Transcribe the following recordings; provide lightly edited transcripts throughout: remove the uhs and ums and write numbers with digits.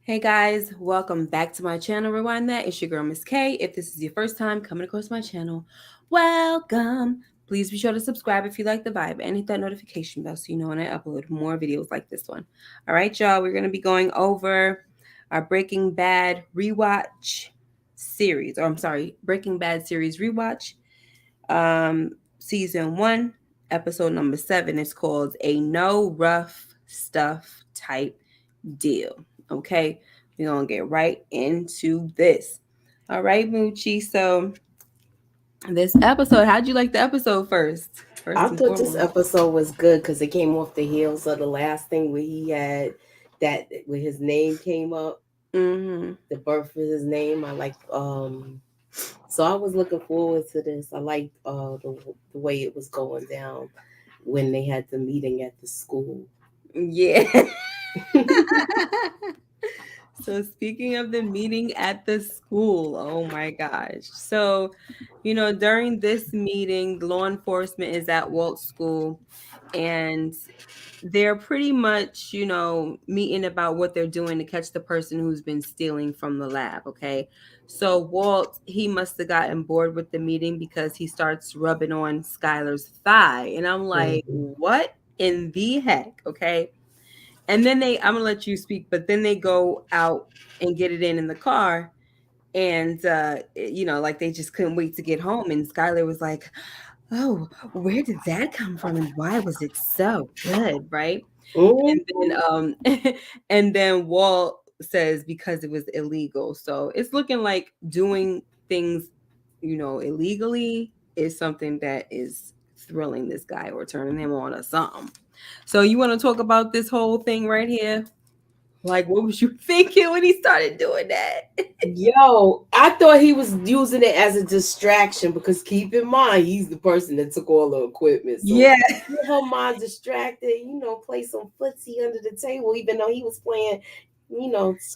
Hey guys, welcome back to my channel. Rewind that. It's your girl Miss K. If this is your first time coming across my channel, welcome. Please be sure to subscribe if you like the vibe and hit that notification bell so you know when I upload more videos like this one. All right, y'all, we're going to be going over our Breaking Bad rewatch series. Or I'm sorry, Breaking Bad series rewatch. Season 1, episode number 7 is called A No Rough Stuff Type Deal. Okay, we're gonna get right into this. All right, Moochie. So this episode, how'd you like the episode first? I First and thought this foremost. episode was good because it came off the heels of the last thing where he had that where his name came up, Mm-hmm. the birth of his name. I like so I was looking forward to this. I liked the way it was going down when they had the meeting at the school. Yeah. So speaking of the meeting at the school, oh my gosh. So, during this meeting, law enforcement is at Walt's school and they're pretty much, meeting about what they're doing to catch the person who's been stealing from the lab. Okay. So Walt, he must have gotten bored with the meeting because he starts rubbing on Skylar's thigh. And I'm like, Mhm. what in the heck? Okay. And then I'm gonna let you speak, but then they go out and get it in the car. And like they just couldn't wait to get home. And Skylar was like, oh, where did that come from? And why was it so good? Right. Mhm. And then and then Walt says because it was illegal. So it's looking like doing things, illegally is something that is thrilling this guy or turning him on or something. So you want to talk about this whole thing right here? Like what was you thinking when he started doing that? Yo, I thought he was using it as a distraction because keep in mind he's the person that took all the equipment. So Yeah. get her mind distracted, play some footsie under the table, even though he was playing,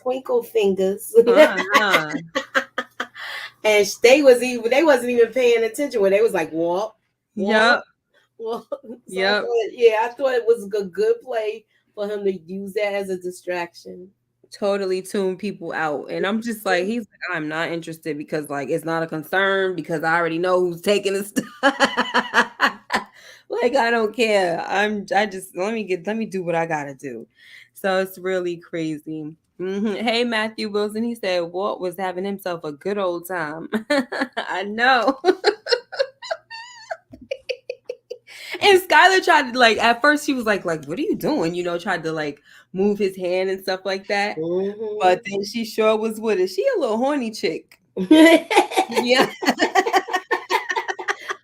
twinkle fingers. Uh-huh. And they wasn't even paying attention when they was like, walk, walk, Yep. walk. So I Yep. thought, yeah, I thought it was a good play for him to use that as a distraction. Totally tune people out. And I'm just like, he's like, I'm not interested because like it's not a concern because I already know who's taking the stuff. Like I don't care. I just let me do what I gotta do. So it's really crazy. Hey Matthew Wilson, he said Walt was having himself a good old time. I know. And Skylar tried to like at first she was like, what are you doing? Tried to like move his hand and stuff like that. But then she sure was with it. She a little horny chick. Yeah.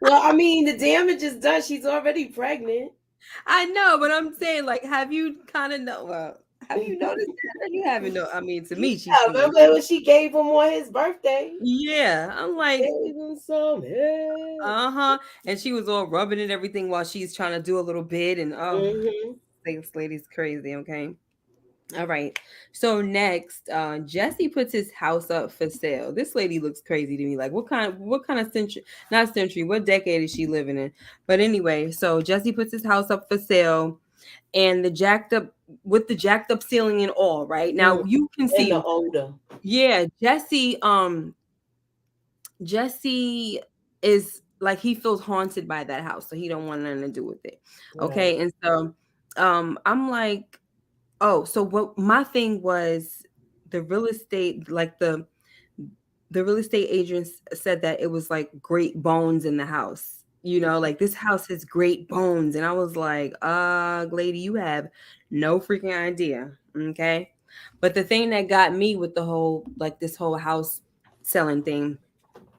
Well, I mean, the damage is done. She's already pregnant. I know, but I'm saying like have you kind of know have you noticed that? You haven't know. I mean, to me, she Yeah, seems remember when she gave him on his birthday? yeah. I'm like, Gave him some head. uh-huh. And she was all rubbing and everything while she's trying to do a little bit and oh Mm-hmm. this lady's crazy, okay? All right. So next, Jesse puts his house up for sale. This lady looks crazy to me. Like what kind of century, not century, what decade is she living in? But anyway, so Jesse puts his house up for sale and the jacked up ceiling and all, right? Now Mm. you can And the see, odor. yeah, Jesse is like he feels haunted by that house, so he don't want nothing to do with it. Right. Okay. And so I'm like, oh, so what my thing was the real estate, like the real estate agents said that it was like great bones in the house. Like this house has great bones. And I was like, lady, you have no freaking idea. Okay. But the thing that got me with the whole like this whole house selling thing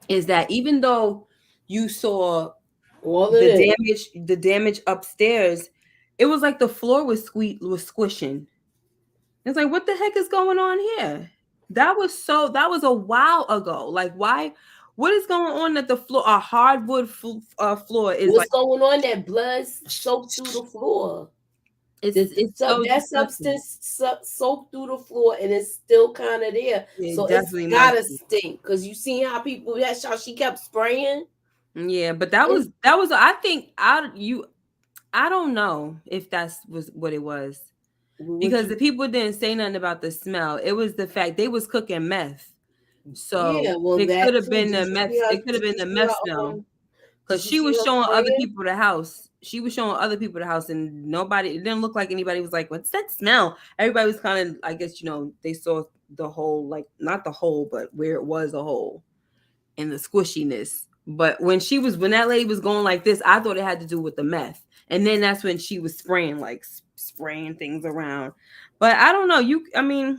is that even though you saw All of it. the damage upstairs, it was like the floor was squishing. It's like, what the heck is going on here? That was a while ago. Like, why? What is going on that the floor, a hardwood floor is What's like, going on? That blood soaked through the floor. it's so That disgusting. substance soaked through the floor and it's still kind of there. So It it's definitely must gotta be. stink. Cause you see how people that's how she kept spraying. Yeah, but that was I think I don't know if that's was what it was. What Because you? the people didn't say nothing about the smell. It was the fact they was cooking meth. So Yeah, well, it that could have too. been the meth. It could have Did been you the see meth her smell. on? Because Did you she see was her showing other spraying? people the house. She was showing other people the house, and nobody. It didn't look like anybody was like, "What's that smell?" Everybody was kind of, I guess, they saw the hole, like not the hole, but where it was a hole and the squishiness. But when that lady was going like this, I thought it had to do with the meth, and then that's when she was spraying spraying things around. But I don't know. I mean,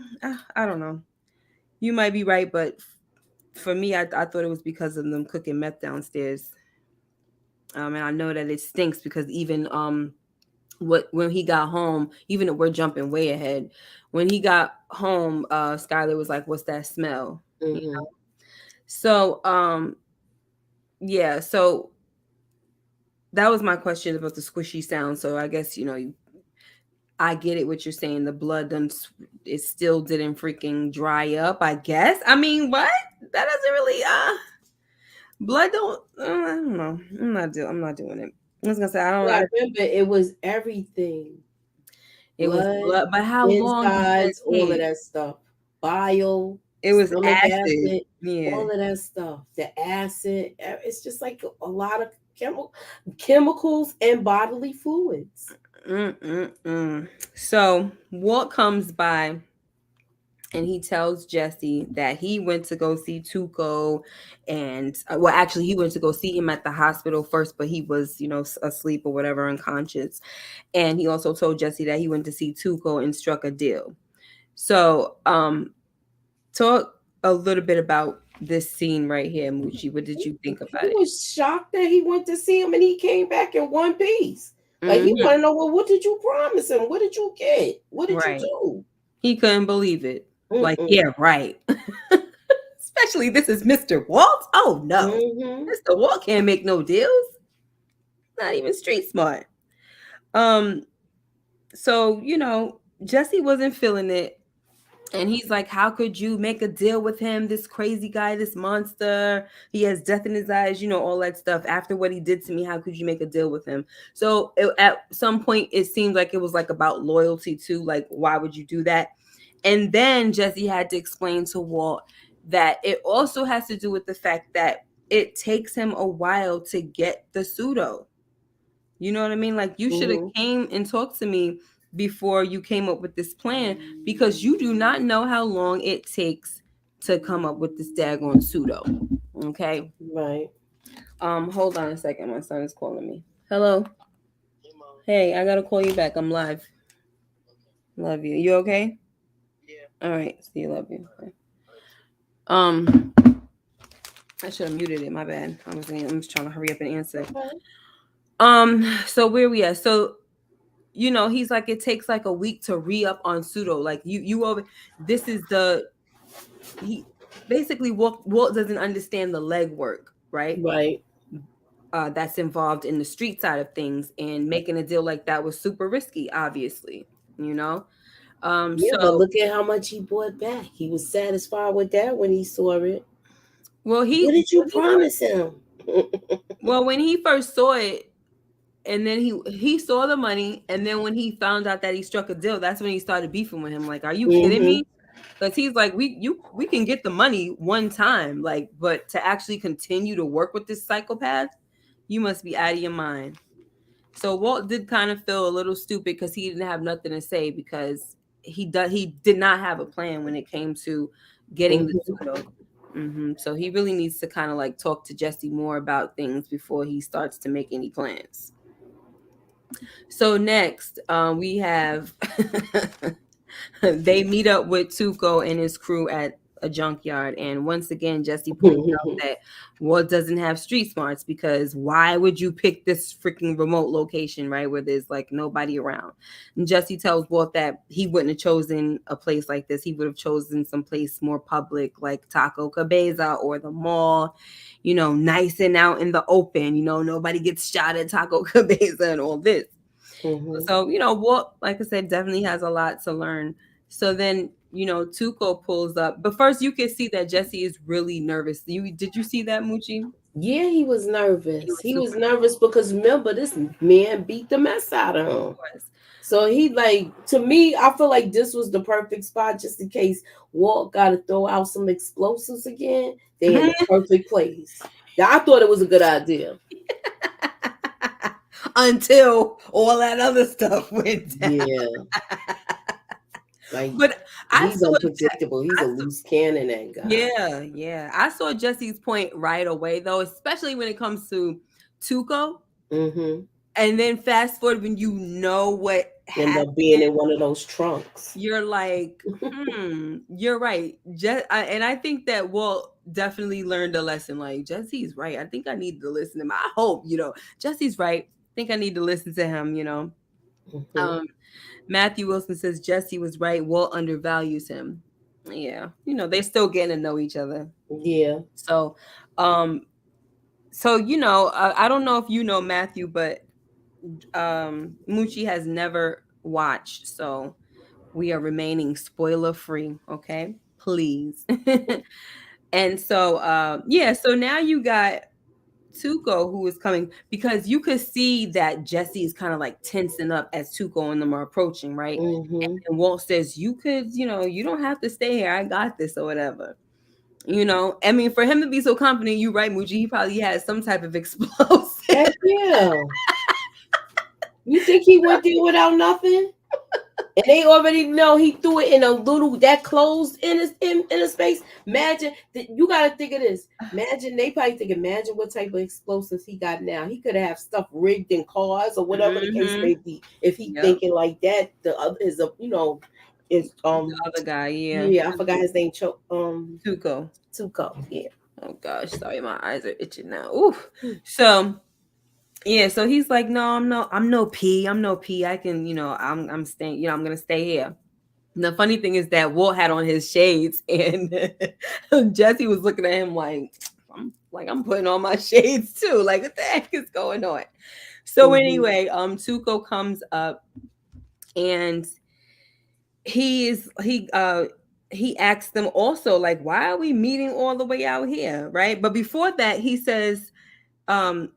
I don't know. You might be right, but for me, I thought it was because of them cooking meth downstairs. And I know that it stinks because even what when he got home, even if we're jumping way ahead, when he got home, Skylar was like, "What's that smell?" Mm-hmm. So yeah, so that was my question about the squishy sound. So I guess I get it what you're saying. The blood done it still didn't freaking dry up. I guess. I mean, what? That doesn't really blood don't. I don't know. I'm not doing it. I was gonna say I don't. But I remember it was everything. It was Blood, blood, but how long did that insides, all of take? that stuff. Bile, It was stomach acid. acid, Yeah. all of that stuff. The acid, it's just like a lot of chemicals and bodily fluids. Mm-mm-mm. So Walt comes by and he tells Jesse that he went to go see Tuco, and well, actually, he went to go see him at the hospital first, but he was, asleep or whatever, unconscious. And he also told Jesse that he went to see Tuco and struck a deal. So, talk a little bit about this scene right here, Moochie. What did you think He about it? was shocked that he went to see him and he came back in one piece. Like he Hmm. want to know, well, what did you promise him? What did you get? What did you Right. do? He couldn't believe it. Like, Mm-mm. yeah, right. Especially this is Mr. Walt. Oh no. Mm-hmm. Mr. Walt can't make no deals. Not even street smart. Um, so Jesse wasn't feeling it. And he's like, how could you make a deal with him? This crazy guy, this monster. He has death in his eyes, all that stuff. After what he did to me, how could you make a deal with him? So at some point, it seemed like it was like about loyalty too. Like, why would you do that? And then Jesse had to explain to Walt that it also has to do with the fact that it takes him a while to get the pseudo. You know what I mean? Like you should have Mm-hmm. came and talked to me before you came up with this plan because you do not know how long it takes to come up with this daggone pseudo. Okay. Right. Hold on a second. My son is calling me. Hello. Hey, I gotta call you back. I'm live. Love you. You okay? All right. See you. Love you. Okay. Um, I should have muted it. My bad. I'm just trying to hurry up and answer. Okay. So where we at? So he's like, it takes like a week to re-up on pseudo. Like you over this is the he basically Walt doesn't understand the legwork, right? Right. That's involved in the street side of things, and making a deal like that was super risky, obviously, you know. Yeah, but So look at how much he bought back. He was satisfied with that when he saw it. well What did you promise him? when he first saw it, and then he saw the money, and then when he found out that he struck a deal, that's when he started beefing with him. Like, are you kidding Mm-hmm. me? Because he's like, we can get the money one time, like, but to actually continue to work with this psychopath, you must be out of your mind. So Walt did kind of feel a little stupid because he didn't have nothing to say because he did not have a plan when it came to getting the Mm-hmm. pseudo. So he really needs to kind of like talk to Jesse more about things before he starts to make any plans. So next, we have they meet up with Tuco and his crew at a junkyard, and once again, Jesse points out that Walt doesn't have street smarts because why would you pick this freaking remote location, right, where there's like nobody around? And Jesse tells Walt that he wouldn't have chosen a place like this. He would have chosen some place more public, like Taco Cabeza or the mall. Nice and out in the open. Nobody gets shot at Taco Cabeza and all this. Mm-hmm. So, Walt, like I said, definitely has a lot to learn. So then, Tuco pulls up. But first you can see that Jesse is really nervous. Did you see that, Moochie? Yeah, he was He nervous. was He was super nervous because remember, this man beat the mess out of him. nervous. So he like, to me, I feel like this was the perfect spot just in case Walt got to throw out some explosives again. They in the perfect place. Yeah, I thought it was a good idea. Until all that other stuff went down. Yeah, like But I he's saw unpredictable. He's I a saw loose cannon, that guy. yeah, yeah. I saw Jesse's point right away though, especially when it comes to Tuco. Mm-hmm. And then fast forward when you know what End up happened, being in one of those trunks. you're like, you're right. And I think that Walt definitely learned a lesson. Like, Jesse's right. I think I need to listen to him. I hope, Jesse's right. I think I need to listen to him. Mm-hmm. Um, Matthew Wilson says Jesse was right. Walt undervalues him. Yeah, they're still getting to know each other. Yeah. So, um, I don't know if you know Matthew, but Moochie has never watched, so we are remaining spoiler free, okay? Please. And so yeah, so now you got Tuco who is coming because you could see that Jesse is kind of like tensing up as Tuco and them are approaching, right? Mm-hmm. And Walt says, you could, you don't have to stay here. I got this or whatever. I mean, for him to be so confident, you right, Muji, he probably has some type of explosive. Heck yeah. You think he went there without nothing? And they already know he threw it in a little that closed in a space. Imagine that, you got to think of this. Imagine they probably think. Imagine what type of explosives he got now. He could have stuff rigged in cars or whatever the case Mm-hmm. may be. If he Yep. thinking like that, the other is a is The other guy, yeah. yeah, I forgot his name. Tuco. Tuco. Yeah. Oh gosh, sorry, my eyes are itching now. Oof. So yeah, so he's like, no, I'm no P. I'm no P. I can, I'm staying, I'm gonna stay here. And the funny thing is that Walt had on his shades and Jesse was looking at him I'm putting on my shades too. Like, what the heck is going on? So Mm-hmm. anyway, Tuco comes up and he asks them also, like, why are we meeting all the way out here, right? But before that, he says, um,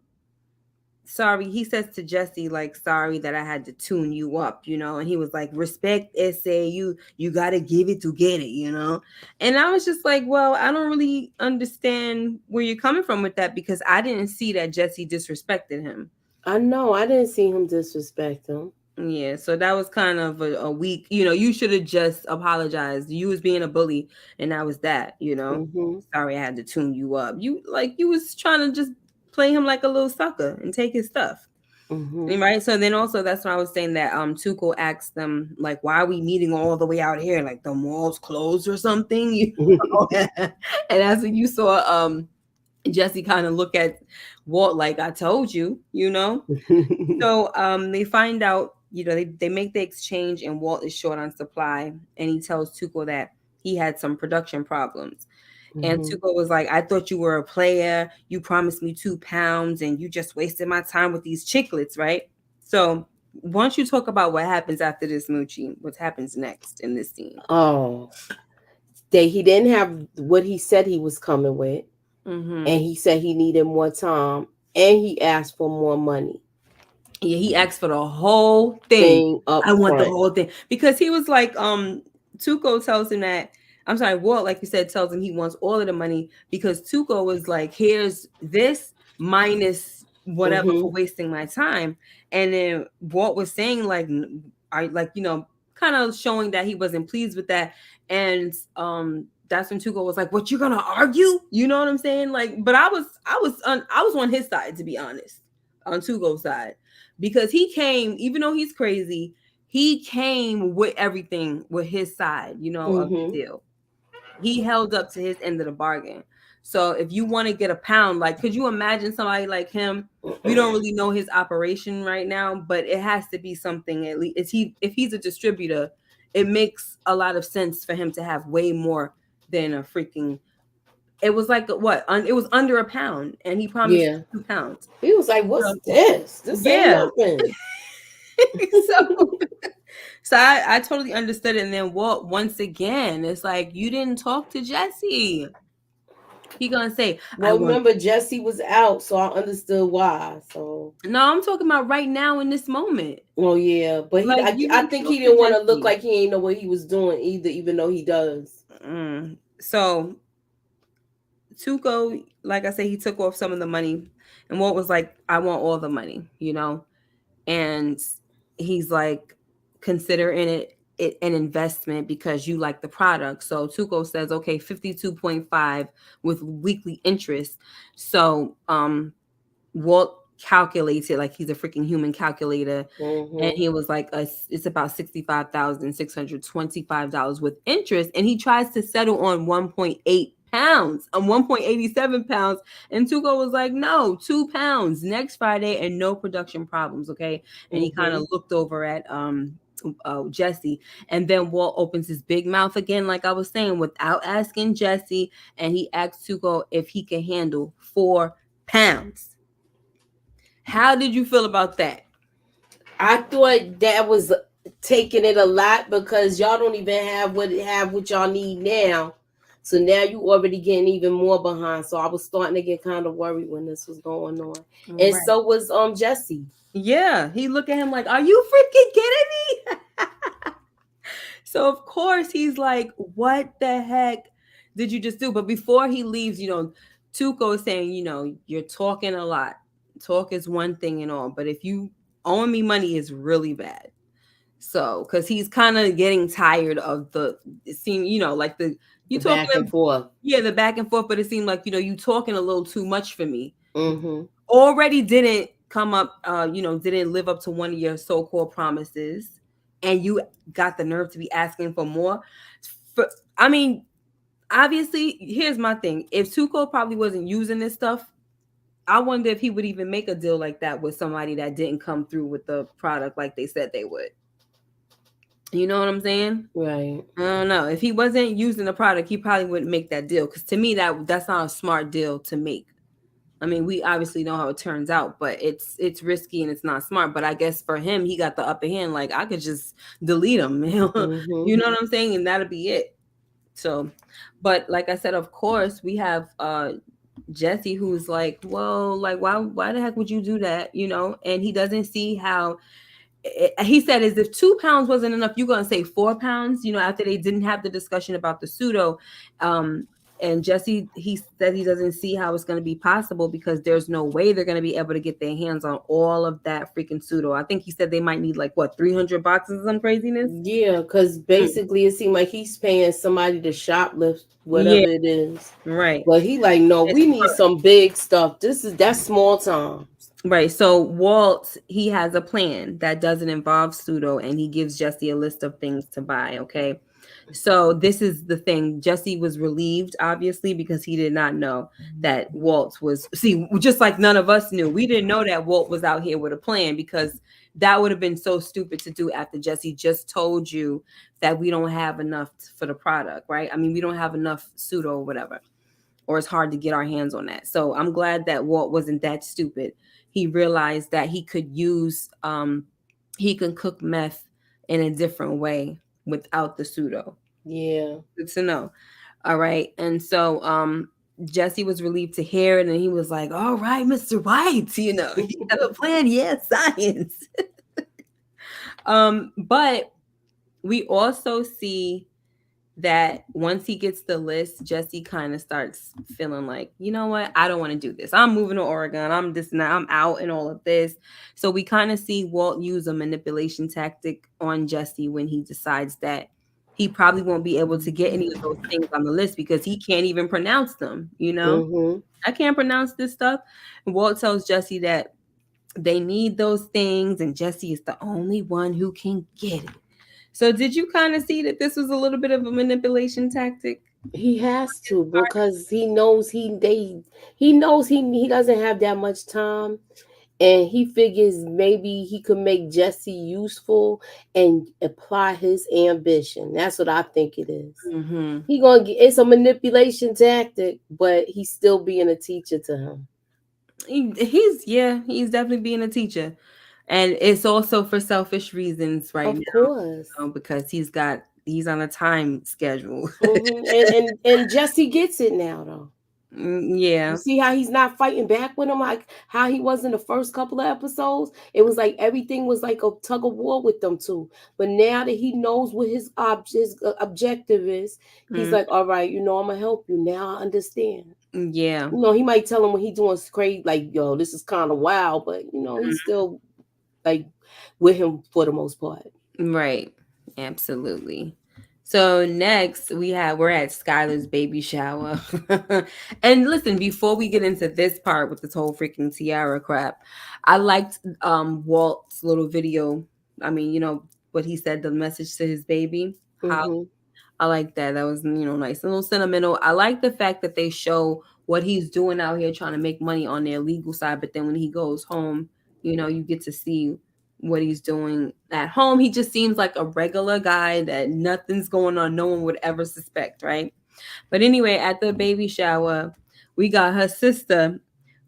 sorry, he says to Jesse, like, sorry that I had to tune you up, and he was like, respect essay, you gotta give it to get it. And I was just like, well, I don't really understand where you're coming from with that because I didn't see that Jesse disrespected him. I know. I didn't see him disrespect him. Yeah, so that was kind of a weak, you should have just apologized. You was being a bully, and that was that. Mm-hmm. Sorry, I had to tune you up. You was trying to just play him like a little sucker and take his stuff. Mm-hmm. Right. So then also that's when I was saying that Tuco asked them, like, why are we meeting all the way out here? Like the mall's closed or something, And that's when you saw Jesse kind of look at Walt like, I told you. So they find out, they make the exchange and Walt is short on supply and he tells Tuco that he had some production problems. And Mm-hmm. Tuco was like, I thought you were a player. You promised me £2 and you just wasted my time with these chiclets, right? So once you talk about what happens after this, Moochie, what happens next in this scene? Oh, he didn't have what he said he was coming with, Mm-hmm. and he said he needed more time, and he asked for more money. Yeah, he asked for the whole thing. Thing up I want the front. whole thing because he was like, Tuco tells him that. I'm sorry, Walt, like you said, tells him he wants all of the money because Tuco was like, here's this minus whatever Mm-hmm. for wasting my time. And then Walt was saying like, I like, kind of showing that he wasn't pleased with that. And that's when Tuco was like, what, you're gonna argue? You know what I'm saying? Like, but I was on his side, to be honest, on Tuco's side. Because he came, even though he's crazy, he came with everything with his side, of the Mm-hmm. deal. He held up to his end of the bargain. So if you want to get a pound, like, could you imagine somebody like him? We don't really know his operation right now, but it has to be something at least. If he's a distributor, it makes a lot of sense for him to have way more than a freaking. It was like what? It was under a pound, and he promised Yeah. £2. He was like, "What's So, this? This ain't yeah. nothing." so so I totally understood it. And then Walt, once again, it's like, you didn't talk to Jesse. He gonna say, I Well, want. remember Jesse was out, so I understood why. So, No, I'm talking about right now in this moment. oh yeah, but Like you I didn't think he talk to didn't want to look Jesse. like he ain't know what he was doing either, even though he does. So Tuco, like I said, he took off some of the money, and Walt was like, "I want all the money," and he's like, "Consider it an investment because you like the product." So Tuco says, "Okay, 52.5 with weekly interest." So Walt calculates it like he's a freaking human calculator. And Mm-hmm. he was like, it's about $65,625 with interest. And he tries to settle on 1.8 pounds, on 1.87 pounds. And Tuco was like, no, 2 pounds next Friday and no production problems. Okay. And he kind Mm-hmm. of looked over at Jesse. And then Walt opens his big mouth again, like I was saying, without asking Jesse. And he asks Tuco if he can handle 4 pounds. How did you feel about that? I thought that was taking it a lot because y'all don't even have what y'all need now. So now you already getting even more behind. So I was starting to get kind of worried when this was going on. And Right. so was Jesse. Yeah, he looked at him like, "Are you freaking kidding me?" So of course he's like, "What the heck did you just do?" But before he leaves, Tuco is saying, "You're talking a lot. Talk is one thing and all, but if you owing me money is really bad." So, because he's kind of getting tired of the it seemed, like you The talking, back and forth. yeah, the back and forth, but it seemed like you talking a little too much for me. Mm-hmm. Already didn't come up, didn't live up to one of your so-called promises, and you got the nerve to be asking for more. For, I mean, obviously, here's my thing: if Tuco probably wasn't using this stuff, I wonder if he would even make a deal like that with somebody that didn't come through with the product like they said they would. You know what I'm saying? Right. I don't know. If he wasn't using the product, he probably wouldn't make that deal. Because to me, that's not a smart deal to make. I mean, we obviously know how it turns out, but it's risky and it's not smart. But I guess for him, he got the upper hand. Like I could just delete him. Mm-hmm. You know what I'm saying? And that'll be it. So, but like I said, of course, we have Jesse who's like, well, like why the heck would you do that? And he doesn't see how he said as if 2 pounds wasn't enough, you're gonna say 4 pounds, after they didn't have the discussion about the pseudo. um and Jesse, he said he doesn't see how it's going to be possible because there's no way they're going to be able to get their hands on all of that freaking pseudo. I think he said they might need like what, 300 boxes of some craziness. Yeah, because basically it seemed like he's paying somebody to shoplift Yeah, whatever it is. right. But he like, no, we need some big stuff. That's small time. Right. So Walt, he has a plan that doesn't involve pseudo, and he gives Jesse a list of things to buy. Okay. So this is the thing. Jesse was relieved, obviously, because he did not know that Walt was, see, just like none of us knew. We didn't know that Walt was out here with a plan because that would have been so stupid to do after Jesse just told you that we don't have enough for the product, right? I mean, we don't have enough pseudo or whatever, or it's hard to get our hands on that. So I'm glad that Walt wasn't that stupid. He realized that he can cook meth in a different way without the pseudo. Yeah. Good to know. All right. And so Jesse was relieved to hear it, and he was like, "All right, Mr. White, you have a plan, yeah, science." But we also see that once he gets the list, Jesse kind of starts feeling like, you know what, I don't want to do this. I'm moving to Oregon. I'm just now I'm out and all of this. So we kind of see Walt use a manipulation tactic on Jesse when he decides that he probably won't be able to get any of those things on the list because he can't even pronounce them. Mm-hmm. I can't pronounce this stuff. And Walt tells Jesse that they need those things, and Jesse is the only one who can get it. So did you kind of see that this was a little bit of a manipulation tactic? He has to because he knows he doesn't have that much time, and he figures maybe he could make Jesse useful and apply his ambition. That's what I think it is. Mm-hmm. He gonna get, it's a manipulation tactic, but he's still being a teacher to him. He's definitely being a teacher, and it's also for selfish reasons right Of now, course. because he's on a time schedule. And Jesse gets it now though. You Yeah. see how he's not fighting back with him, like how he was in the first couple of episodes. It was like everything was like a tug of war with them two. But now that he knows what his objective is, he's Mm, like, all right, I'm gonna help you. Now I understand. yeah. He might tell him when he doing crazy, like, yo, this is kind of wild, but he's still like with him for the most part. Right. Absolutely. So next we're at Skylar's baby shower. And listen, before we get into this part with this whole freaking tiara crap, I liked Walt's little video. I mean, what he said, the message to his baby. How Mm-hmm. I like that. That was, nice, a little sentimental. I like the fact that they show what he's doing out here trying to make money on their legal side, but then when he goes home, you get to see what he's doing at home. He just seems like a regular guy that nothing's going on. No one would ever suspect, right? But anyway, at the baby shower, we got her sister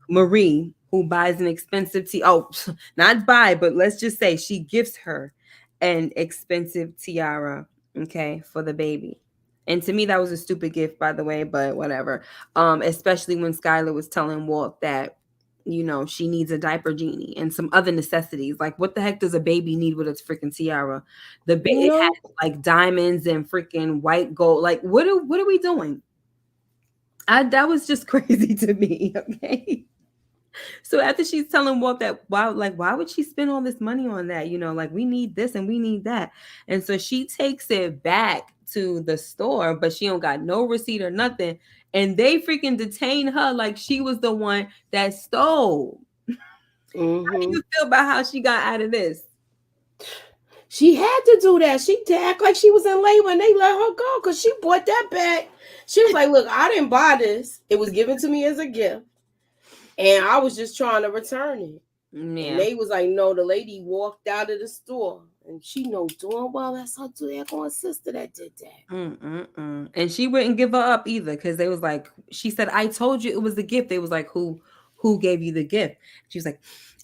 Marie, who buys an expensive oh, not buy, but let's just say she gifts her an expensive tiara, okay, for the baby. And to me, that was a stupid gift, by the way, but whatever. Especially when Skylar was telling Walt that, she needs a diaper genie and some other necessities. Like, what the heck does a baby need with its freaking tiara? You It know, had like diamonds and freaking white gold. Like, what are we doing? That was just crazy to me. Okay. So after she's telling Walt that why would she spend all this money on that? Like we need this and we need that. And so she takes it back to the store, but she don't got no receipt or nothing. And they freaking detain her like she was the one that stole. How do hmm you feel about how she got out of this? she had to do that. She to act like she was in labor, and they let her go because she bought that back. She was like, "Look, I didn't buy this. It was given to me as a gift, and I was just trying to return it." And Yeah. they was like, "No." The lady walked out of the store, and she know doing well that's her daggone sister that did that. Mm-mm-mm. And she wouldn't give her up either because they was like, she said, "I told you it was a gift." They was like, who gave you the gift? She was like,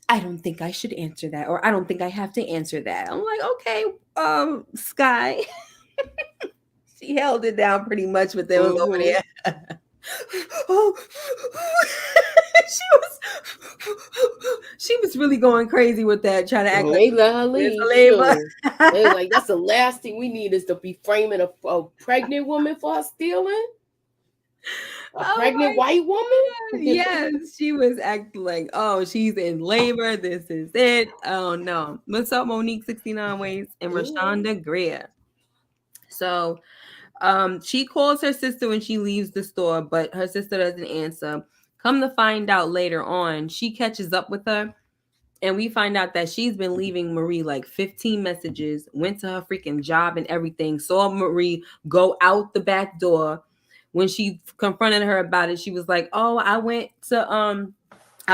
"I don't think I should answer that, or I don't think I have to answer that." I'm like, okay, Sky. She held it down pretty much, but they was over Mm-hmm. there. Oh, she was really going crazy with that, trying to act And like they let her it's leave. a labor. Sure. They was like, "That's the last thing we need is to be framing a pregnant woman for her stealing." A Oh pregnant my white God. woman? Yes, she was acting like, oh, she's in labor. This is it. Oh no. What's up, Monique 69 Ways and Mhm. Rashonda Greer? So she calls her sister when she leaves the store, but her sister doesn't answer. Come to find out later on, she catches up with her. And we find out that she's been leaving Marie like 15 messages, went to her freaking job and everything, saw Marie go out the back door. When she confronted her about it, she was like, "Oh, I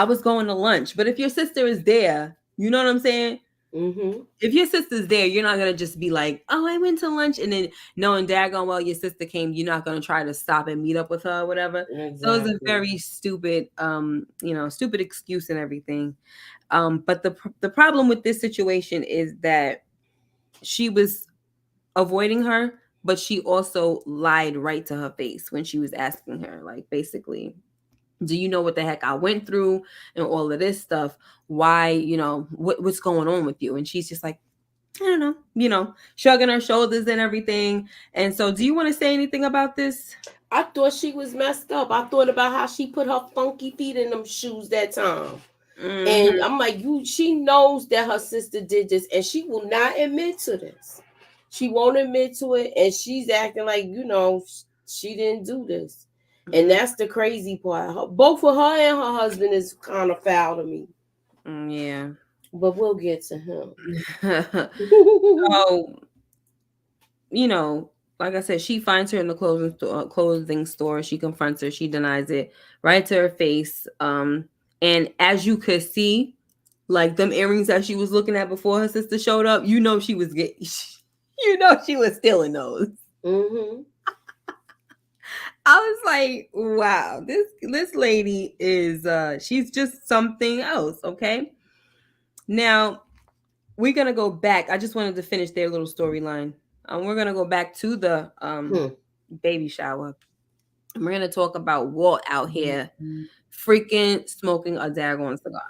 was going to lunch." But if your sister is there, you know what I'm saying? Mhm. If your sister's there, you're not gonna just be like, "Oh, I went to lunch," and then knowing daggone well your sister came, you're not gonna try to stop and meet up with her or whatever. So it was a Exactly. very stupid, stupid excuse and everything. But the problem with this situation is that she was avoiding her, but she also lied right to her face when she was asking her, like, basically, "Do you know what the heck I went through and all of this stuff? Why, what's going on with you?" And she's just like, "I don't know," shrugging her shoulders and everything. And so, do you want to say anything about this? I thought she was messed up. I thought about how she put her funky feet in them shoes that time. And Hmm. I'm like, she knows that her sister did this and she will not admit to this. She won't admit to it and she's acting like, she didn't do this. And that's the crazy part. Both of her and her husband is kind of foul to me. Yeah. But we'll get to him. So, like I said, she finds her in the clothing store. She confronts her. She denies it right to her face. And as you could see, like them earrings that she was looking at before her sister showed up, she was she was stealing those. hmm I was like, wow, this lady is she's just something else, okay? Now, we're gonna go back. I just wanted to finish their little storyline. We're gonna go back to the Hmm. baby shower. And we're gonna talk about Walt out here Mhm. freaking smoking a daggone cigar.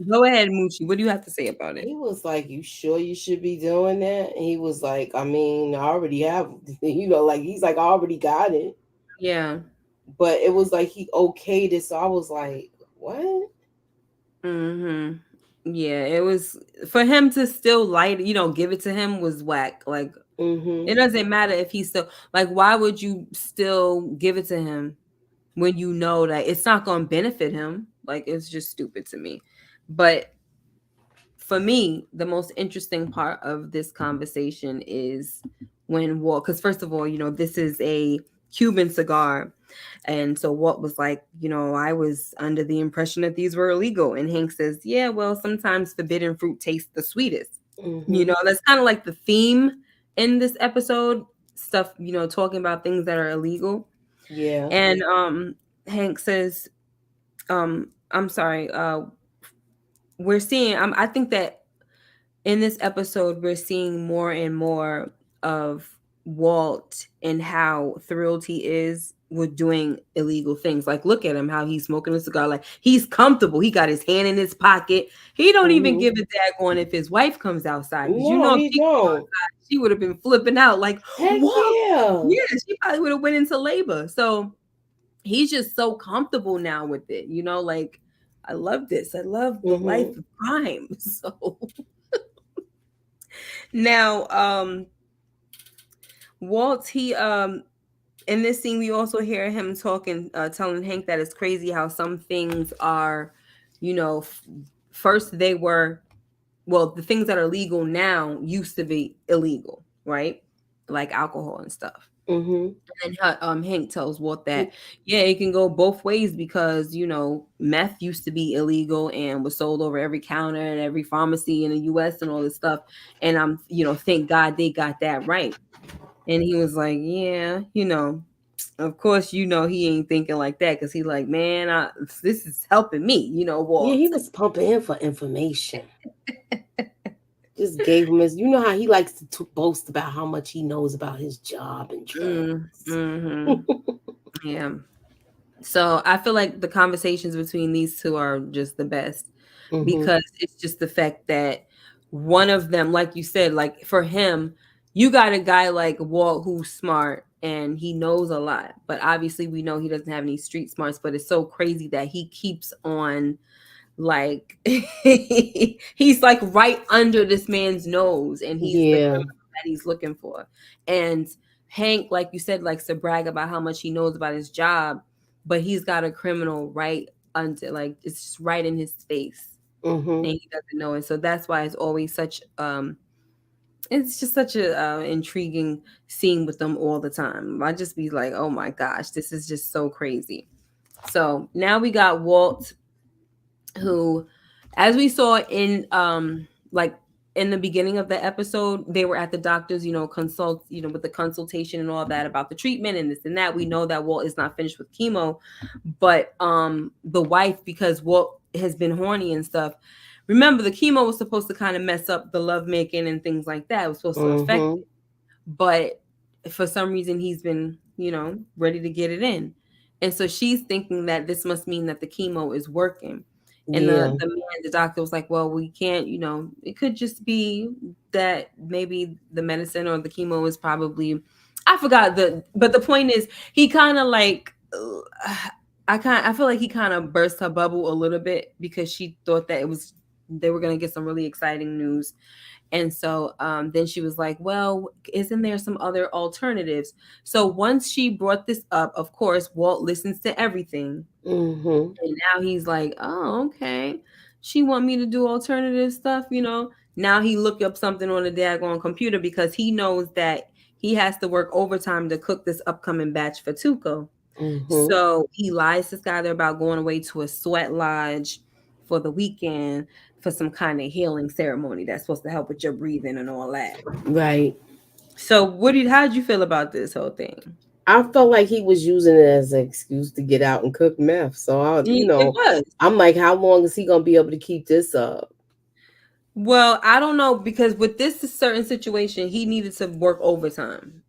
Go ahead, Moochie. What do you have to say about it? He was like, "You sure you should be doing that?" And he was like, "I mean, I already have, like he's like, I already got it." Yeah. But it was like he okayed it, so I was like, "What?" Mm-hmm. Yeah, it was for him to still light, give it to him was whack. Like it Mhm. doesn't matter if he's still like, why would you still give it to him when you know that it's not gonna benefit him? Like it's just stupid to me. But for me, the most interesting part of this conversation is when Walt, because first of all, this is a Cuban cigar. And so Walt was like, I was under the impression that these were illegal. And Hank says, yeah, well, sometimes forbidden fruit tastes the sweetest. Mhm. That's kind of like the theme in this episode stuff, talking about things that are illegal. Yeah. And Hank says, I'm sorry, we're seeing, I think that in this episode, we're seeing more and more of Walt and how thrilled he is with doing illegal things. Like, look at him, how he's smoking a cigar. Like, he's comfortable. He got his hand in his pocket. He don't even Mhm. give a daggone if his wife comes outside. Because No, if he she came don't. outside, she would have been flipping out. Like, Heck Walt, yeah. yeah, she probably would have went into labor. So he's just so comfortable now with it. Like, I love this. I love the life Mhm. of crime. So now, Walt, he in this scene we also hear him talking, telling Hank that it's crazy how some things are, first they were, well, the things that are legal now used to be illegal, right? Like alcohol and stuff. Mhm. And Hank tells Walt that, yeah, it can go both ways because, meth used to be illegal and was sold over every counter and every pharmacy in the US and all this stuff. And thank God they got that right. And he was like, yeah, of course, he ain't thinking like that because he like, man, this is helping me, Yeah, Walt. he was pumping him for information. Just gave him his. You know how he likes to boast about how much he knows about his job and drugs. Mm-hmm. Yeah. So I feel like the conversations between these two are just the best Mhm. because it's just the fact that one of them, like you said, like for him, you got a guy like Walt who's smart and he knows a lot, but obviously we know he doesn't have any street smarts. But it's so crazy that he keeps on like he's like right under this man's nose and he's the Yeah. criminal that he's looking for. And Hank, like you said, likes to brag about how much he knows about his job, but he's got a criminal right under, like it's just right in his face Mhm. and he doesn't know it. So that's why it's always such it's just such a intriguing scene with them all the time. I just be like, oh my gosh, this is just so crazy. So now we got Walt, who, as we saw in like in the beginning of the episode, they were at the doctor's, consult, with the consultation and all that about the treatment and this and that. We know that Walt is not finished with chemo, but the wife, because Walt has been horny and stuff. Remember, the chemo was supposed to kind of mess up the love making and things like that. It was supposed to affect Mhm. it, but for some reason he's been, ready to get it in. And so she's thinking that this must mean that the chemo is working. And Yeah. the doctor was like, well, we can't, it could just be that maybe the medicine or the chemo is probably, I forgot but the point is he kind of like, I feel like he kind of burst her bubble a little bit because she thought that they were going to get some really exciting news. And so then she was like, well, isn't there some other alternatives? So once she brought this up, of course, Walt listens to everything. Mhm. And now he's like, oh, okay. She want me to do alternative stuff. Now he looked up something on the daggone computer because he knows that he has to work overtime to cook this upcoming batch for Tuco. Mhm. So he lies to Skyler about going away to a sweat lodge for the weekend for some kind of healing ceremony that's supposed to help with your breathing and all that. Right. So how did you feel about this whole thing? I felt like he was using it as an excuse to get out and cook meth. So It was. I'm like, how long is he gonna be able to keep this up? Well, I don't know because with this certain situation, he needed to work overtime.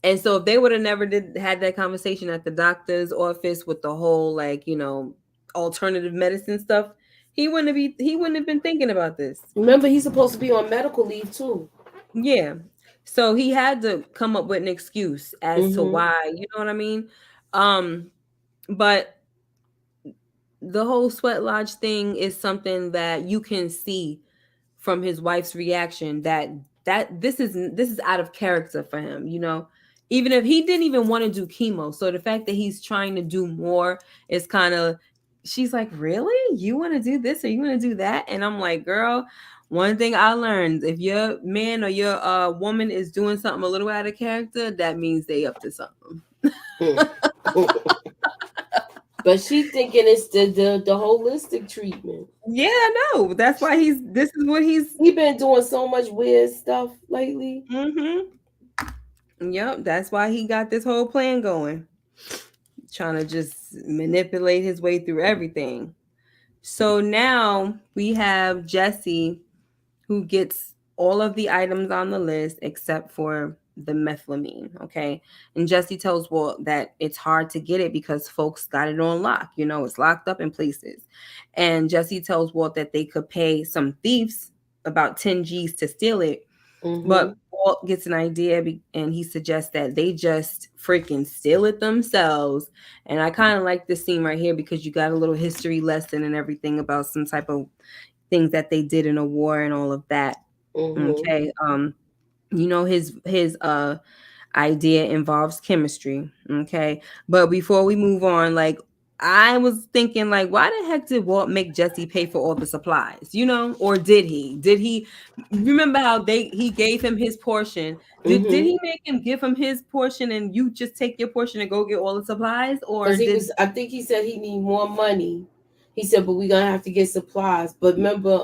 And so if they would have never did had that conversation at the doctor's office with the whole like, alternative medicine stuff, he wouldn't have been thinking about this. Remember, he's supposed to be on medical leave too. Yeah. So he had to come up with an excuse as to Mm-hmm. why, you know what I mean? Um, but the whole sweat lodge thing is something that you can see from his wife's reaction that this is out of character for him, even if he didn't even want to do chemo. So the fact that he's trying to do more is kind of, she's like, really, you want to do this or you want to do that? And I'm like, girl, one thing I learned, if your man or your woman is doing something a little out of character, that means they up to something. But she thinking it's the holistic treatment. Yeah, no, that's why this is what he's. He been doing so much weird stuff lately. Yep, that's why he got this whole plan going, trying to just manipulate his way through everything. So now we have Jesse, who gets all of the items on the list except for the methylamine. Okay. And Jesse tells Walt that it's hard to get it because folks got it on lock. It's locked up in places. And Jesse tells Walt that they could pay some thieves about 10 G's to steal it. Mm-hmm. But Walt gets an idea and he suggests that they just freaking steal it themselves. And I kind of like this scene right here because you got a little history lesson and everything about some type of things that they did in a war and all of that. Mm-hmm. Okay. His idea involves chemistry. Okay. But before we move on, like, I was thinking, like, why the heck did Walt make Jesse pay for all the supplies? Or did he? Did he remember how he gave him his portion? Did he make him give him his portion and you just take your portion and go get all the supplies? Or I think he said he need more money. He said, but we're gonna have to get supplies. But remember,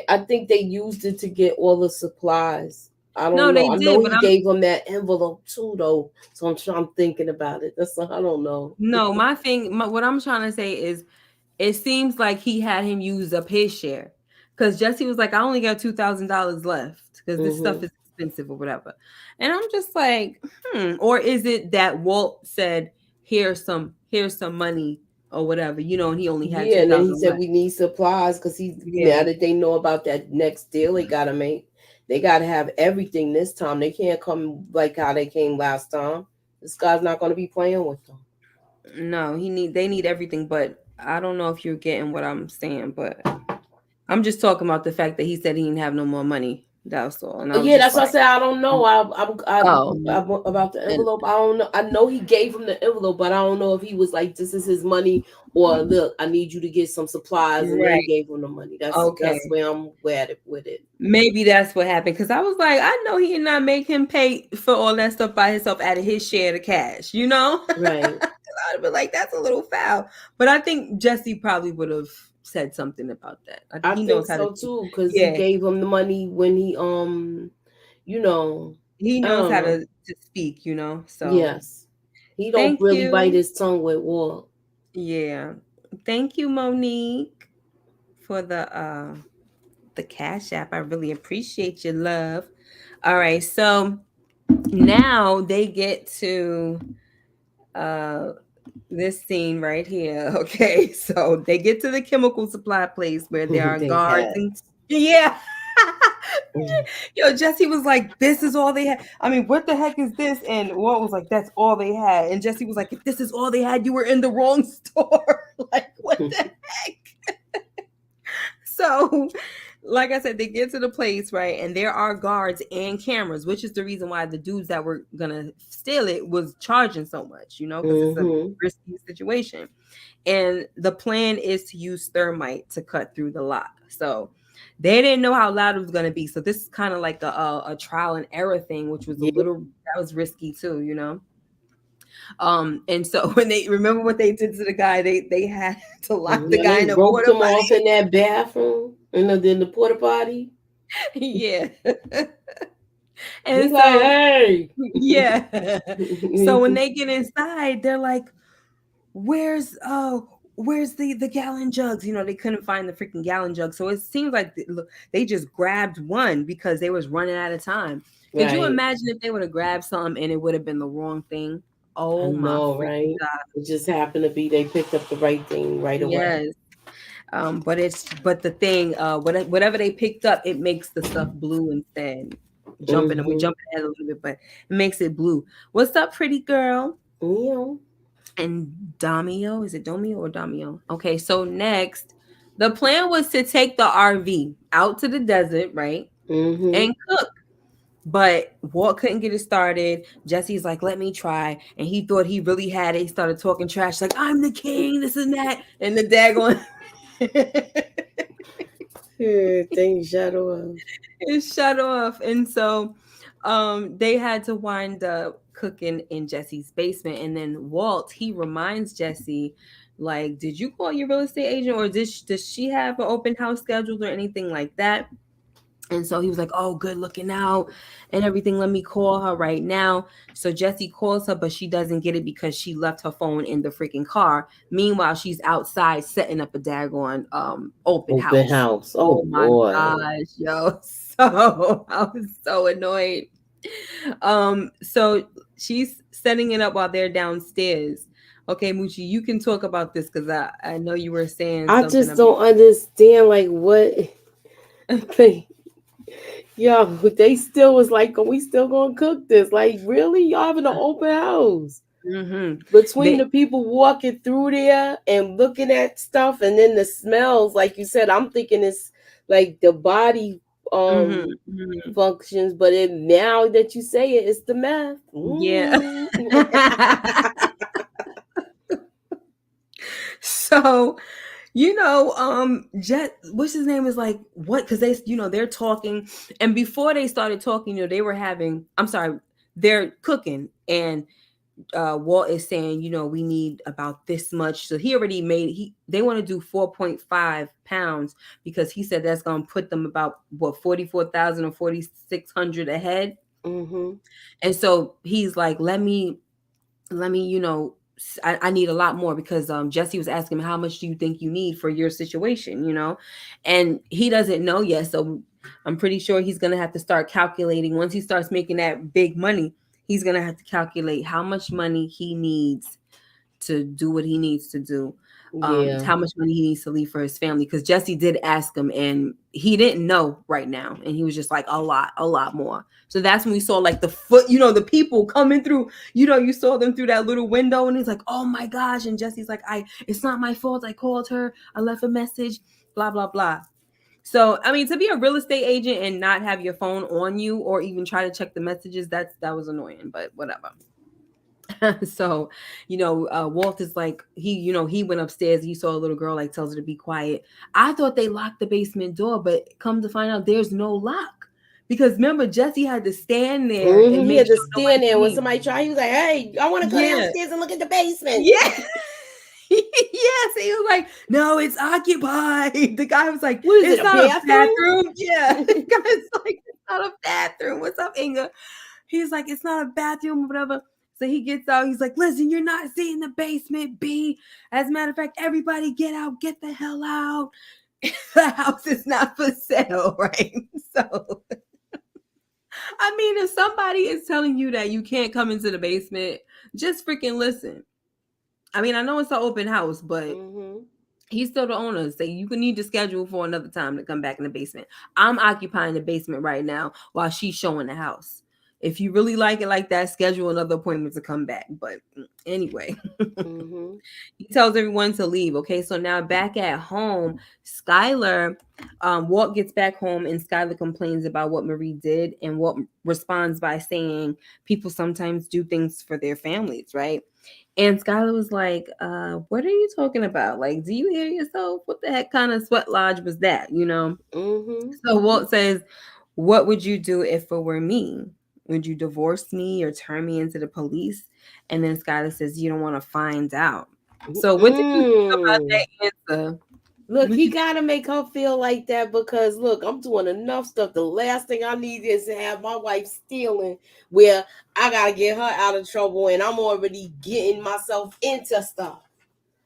I think they used it to get all the supplies. I don't know. They I did, know but he gave him that envelope too, though. So I'm thinking about it. I don't know. No, what I'm trying to say is, it seems like he had him use up his share, because Jesse was like, I only got $2,000 left because this stuff is expensive or whatever. And I'm just like, or is it that Walt said, here's some money or whatever, and he only had 2,000. And then he said we need supplies because now that they know about that next deal they gotta make, they gotta have everything this time. They can't come like how they came last time. This guy's not gonna be playing with them. No, they need everything, but I don't know if you're getting what I'm saying, but I'm just talking about the fact that he said he didn't have no more money. That's all. And that's what I said. I don't know. About the envelope. I don't know. I know he gave him the envelope, but I don't know if he was like, "This is his money," or "Look, I need you to get some supplies," and then gave him the money. That's where I'm with it. Maybe that's what happened, because I was like, I know he did not make him pay for all that stuff by himself out of his share of cash, Right. I'd have been like, that's a little foul. But I think Jesse probably would have said something about that. I think so too, because he gave him the money when he he knows how to speak, so yes, he don't really bite his tongue with Walt. Yeah, thank you, Monique, for the Cash App. I really appreciate your love. All right, so now they get to this scene right here. Okay, so they get to the chemical supply place where there are guards and yo, Jesse was like, this is all they had. I mean, what the heck is this? And Walt was like, that's all they had. And Jesse was like, if this is all they had, you were in the wrong store. Like, what the heck? So, like I said, they get to the place, right? And there are guards and cameras, which is the reason why the dudes that were gonna steal it was charging so much, because it's a risky situation. And the plan is to use thermite to cut through the lock. So they didn't know how loud it was gonna be. So this is kind of like a trial and error thing, which was that was risky too, And so when they remember what they did to the guy, they had to lock the guy in a porta potty. Off in that bathroom in the porta potty. Yeah. And he's so, like, hey. Yeah. So when they get inside, they're like, where's the gallon jugs? They couldn't find the freaking gallon jug. So it seems like they just grabbed one because they was running out of time. Could you Right. imagine if they would have grabbed something and it would have been the wrong thing? I Oh my know, freaking right? god. It just happened to be they picked up the right thing right away. Yes. But the thing, whatever they picked up, it makes the stuff blue instead. We Mm-hmm. jumping ahead a little bit, but it makes it blue. What's up, pretty girl? Yeah. And Damio, is it Domio or Damio? Okay, so next, the plan was to take the RV out to the desert, right? Mm-hmm. And cook. But Walt couldn't get it started. Jesse's like, let me try. And he thought he really had it. He started talking trash, like, I'm the king, this and that. And the daggone Yeah, things shut off. it shut off. And so they had to wind up cooking in Jesse's basement. And then Walt, he reminds Jesse, like, did you call your real estate agent, or does she have an open house scheduled or anything like that? And so he was like, oh, good looking out and everything. Let me call her right now. So Jesse calls her, but she doesn't get it because she left her phone in the freaking car. Meanwhile, she's outside setting up a daggone open Open house. house. Oh Oh my boy. gosh, yo. So I was so annoyed. So she's setting it up while they're downstairs. Okay, Moochie, you can talk about this because I know you were saying I something just about don't understand like what they yo, they still was like, are we still gonna cook this? Like, really? Y'all having an open house? mm-hmm. Between They the people walking through there and looking at stuff and then the smells, like you said, I'm thinking it's like the body mm-hmm, um mm-hmm. functions, but it now that you say it, it's the meth. Yeah. Mm. So, Jet, what's his name, is like, what? Because they're talking, and before they started talking, they were having, I'm sorry, they're cooking, and Walt is saying, we need about this much. So he already they want to do 4.5 pounds because he said that's going to put them about, what, 44,000 or 4,600 ahead. Mm-hmm. And so he's like, let me, I need a lot more because Jesse was asking him, how much do you think you need for your situation, and he doesn't know yet. So I'm pretty sure he's gonna have to start calculating. Once he starts making that big money, he's gonna have to calculate how much money he needs to do what he needs to do, Yeah. how much money he needs to leave for his family. Because Jesse did ask him, and he didn't know right now, and he was just like, a lot more. So that's when we saw like the foot, the people coming through. You saw them through that little window, and he's like, "Oh my gosh!" And Jesse's like, it's not my fault. I called her. I left a message. Blah blah blah. So I mean, to be a real estate agent and not have your phone on you or even try to check the messages, that was annoying. But whatever. So Walt is like, he went upstairs, he saw a little girl, like, tells her to be quiet. I thought they locked the basement door, but come to find out there's no lock, because remember, Jesse had to stand there Mm-hmm. and He make had to sure stand nobody there when came. somebody tried. He was like, "Hey, I want to go Yeah. downstairs and look at the basement." Yeah. Yes, he was like, no, it's occupied. The guy was like, What is it? it's A not a bathroom? bathroom. Yeah. The guy's like, it's not a bathroom. What's up, Inga? He's like, it's not a bathroom or whatever. So he gets out. He's like, listen, you're not seeing the basement, B. As a matter of fact, everybody get out. Get the hell out. The house is not for sale, right? So, I mean, if somebody is telling you that you can't come into the basement, just freaking listen. I mean, I know it's an open house, but Mm-hmm. he's still the owner. So you can need to schedule for another time to come back in the basement. I'm occupying the basement right now while she's showing the house. If you really like it like that, schedule another appointment to come back. But anyway, Mm-hmm. he tells everyone to leave. Okay, so now back at home, Skylar, Walt gets back home and Skylar complains about what Marie did, and Walt responds by saying people sometimes do things for their families, right? And Skylar was like, what are you talking about? Like, do you hear yourself? What the heck kind of sweat lodge was that, Mm-hmm. So Walt says, what would you do if it were me? Would you divorce me or turn me into the police? And then Skylar says, you don't want to find out. So what did you think about Mm. that answer? Look, What he you gotta make her feel like that because look, I'm doing enough stuff. The last thing I need is to have my wife stealing where I gotta get her out of trouble and I'm already getting myself into stuff.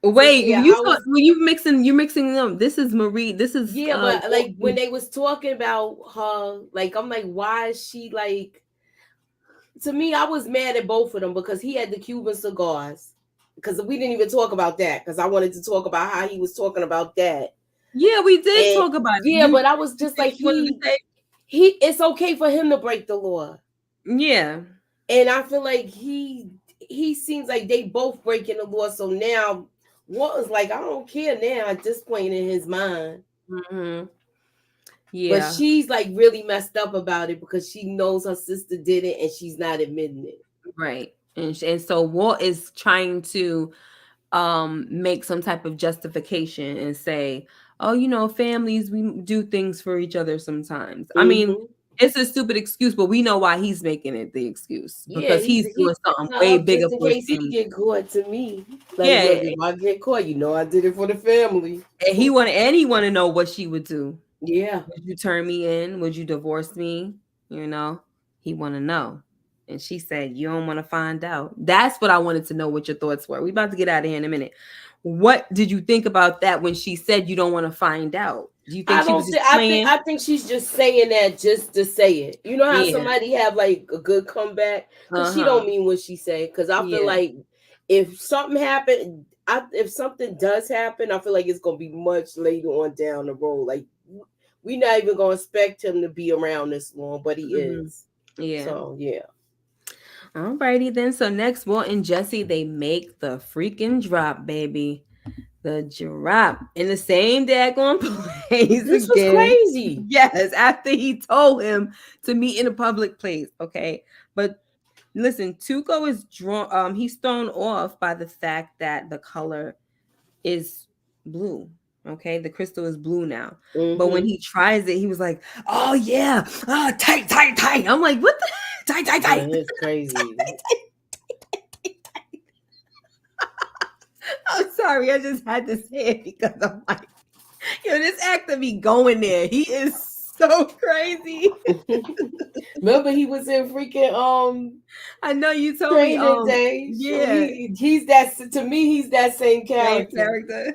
So Wait, yeah, you I thought was when you're mixing them. This is Marie. This is yeah, but Walt. like when they was talking about her, like I'm like, why is she like to me, I was mad at both of them because he had the Cuban cigars. Because we didn't even talk about that. Because I wanted to talk about how he was talking about that. Yeah, we did And talk about it. yeah, but I was You just think like you wanted to say? he. It's okay for him to break the law, Yeah. and I feel like he seems like they both breaking the law. So now, what was like, I don't care now at this point in his mind. Hmm. But Yeah. she's like really messed up about it because she knows her sister did it and she's not admitting it. Right. And so Walt is trying to make some type of justification and say, "Oh, families, we do things for each other sometimes." I mean, Mm-hmm. it's a stupid excuse, but we know why he's making it the excuse, Yeah, because he's he's doing something setting her way up just bigger in for his case he family. get caught. To me, like, look, Yeah, if I get caught, I did it for the family. and he want to know what she would do. Yeah, Would you turn me in? Would you divorce me? You know, he want to know. And she said, "You don't want to find out." That's what I wanted to know what your thoughts were. We about to get out of here in a minute. What did you think about that when she said you don't want to find out? Do you think I she was don't just think. playing? I think she's just saying that just to say it. You know how Yeah. somebody have like a good comeback because she don't Uh-huh. mean what she say. Because I feel Yeah. like if something happened, if something does happen, I feel like it's gonna be much later on down the road. Like we not even gonna expect him to be around this long, but he Hmm. is. Yeah. So yeah. Alrighty then. So next, Walt and Jesse, they make the freaking drop, baby. The drop in the same daggone place This was again. crazy. Yes, after he told him to meet in a public place. Okay. But listen, Tuco is drawn, he's thrown off by the fact that the color is blue. Okay, the crystal is blue now. But when Mm-hmm. he tries it, he was like, "Oh yeah, tight, tight, tight." I'm like, "What the tight, tight, Yeah, tight, it's crazy. I'm sorry, I just had to say it because I'm like, this actor be going there. He is so crazy. Remember he was in freaking I know you told me. Training Day. So Yeah, he's that to me. He's that same same character. character.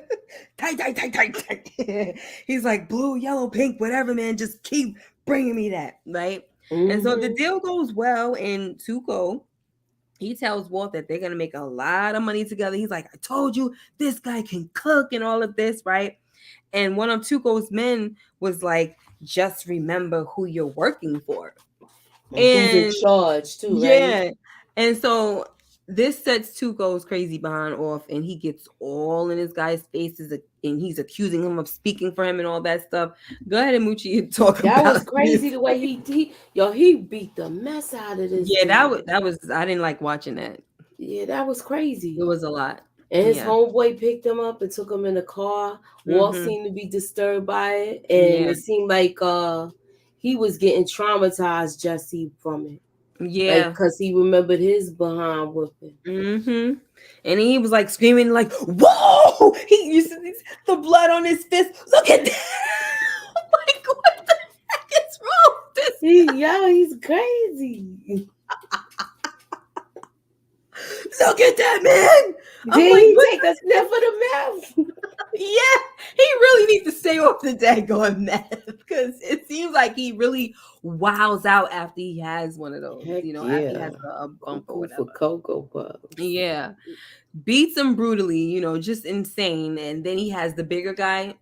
Tight, tight, tight, tight, tight. He's like blue, yellow, pink, whatever, man. Just keep bringing me that, right? And so the Mm-hmm. deal goes well, and Tuco, he tells Walt that they're gonna make a lot of money together. He's like, "I told you this guy can cook and all of this, right?" And one of Tuco's men was like, "Just remember who you're working for." And who's in And charge too, right? yeah. And so this sets Tuco's crazy behind off, and he gets all in his guy's faces, and he's accusing him of speaking for him and all that stuff. Go ahead and Moochie and talk That was about crazy this. the way he beat the mess out of this Yeah, that was dude. that was I didn't like watching that. Yeah, that was It crazy. was a lot. And his Yeah. homeboy picked him up and took him in the car. Walt Mm-hmm. seemed to be disturbed by it, and Yeah. it seemed like he was getting traumatized, Jesse, from it. Like, Yeah. cause he remembered his behind whooping. Mm-hmm. And he was like screaming, like, "Whoa!" He used to the blood on his fist. Look at that. I'm like, what the heck is wrong with this? He's crazy. Look at that, man. I'm Did like, he what? take a sniff of the mouth? Yeah, he really needs to stay off the daggone meth, because it seems like he really wows out after he has one of those, Heck after he yeah. has a bump or Cuckoo for whatever. Cocoa Puffs. Yeah. Beats him brutally, just insane. And then he has the bigger guy,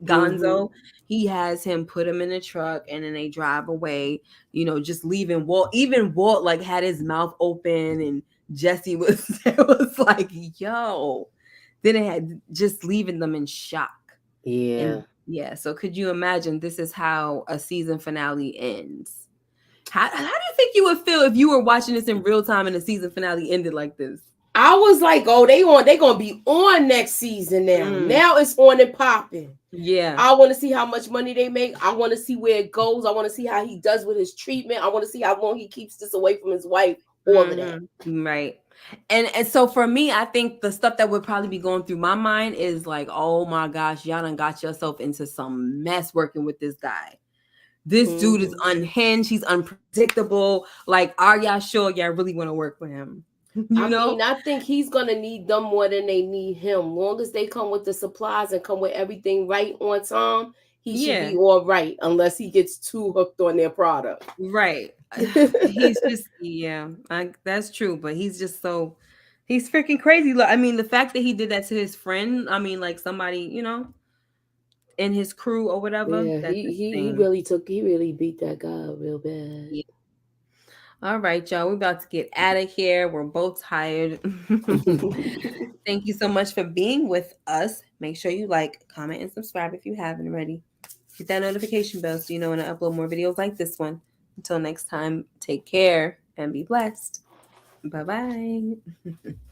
Mm-hmm. Gonzo. He has him put him in a truck, and then they drive away, just leaving Walt. Even Walt like had his mouth open, and Jesse was it was like, yo. Then it had just leaving them in shock. Yeah. And yeah, so could you imagine this is how a season finale ends? How do you think you would feel if you were watching this in real time and the season finale ended like this? I was like, oh, they gonna be on next season now. Mm, Now it's on and popping. yeah. I want to see how much money they make. I want to see where it goes. I want to see how he does with his treatment. I want to see how long he keeps this away from his wife. All of that. Right. And so for me, I think the stuff that would probably be going through my mind is like, oh my gosh, y'all done got yourself into some mess working with this guy. This dude is Mm-hmm. unhinged. He's unpredictable. Like, are y'all sure y'all really want to work with him? I mean, I think he's gonna need them more than they need him. Long as they come with the supplies and come with everything right on time, he should Yeah. be all right. Unless he gets too hooked on their product. Right. He's just yeah, that's true, but he's just so he's freaking crazy. Look, I mean, the fact that he did that to his friend, I mean, like somebody, in his crew or whatever, Yeah, that's he insane. really he really beat that guy up real bad. Yeah. All right, y'all, we're about to get out of here. We're both tired. Thank you so much for being with us. Make sure you like, comment, and subscribe if you haven't already. Hit that notification bell so you know when I upload more videos like this one. Until next time, take care and be blessed. Bye bye.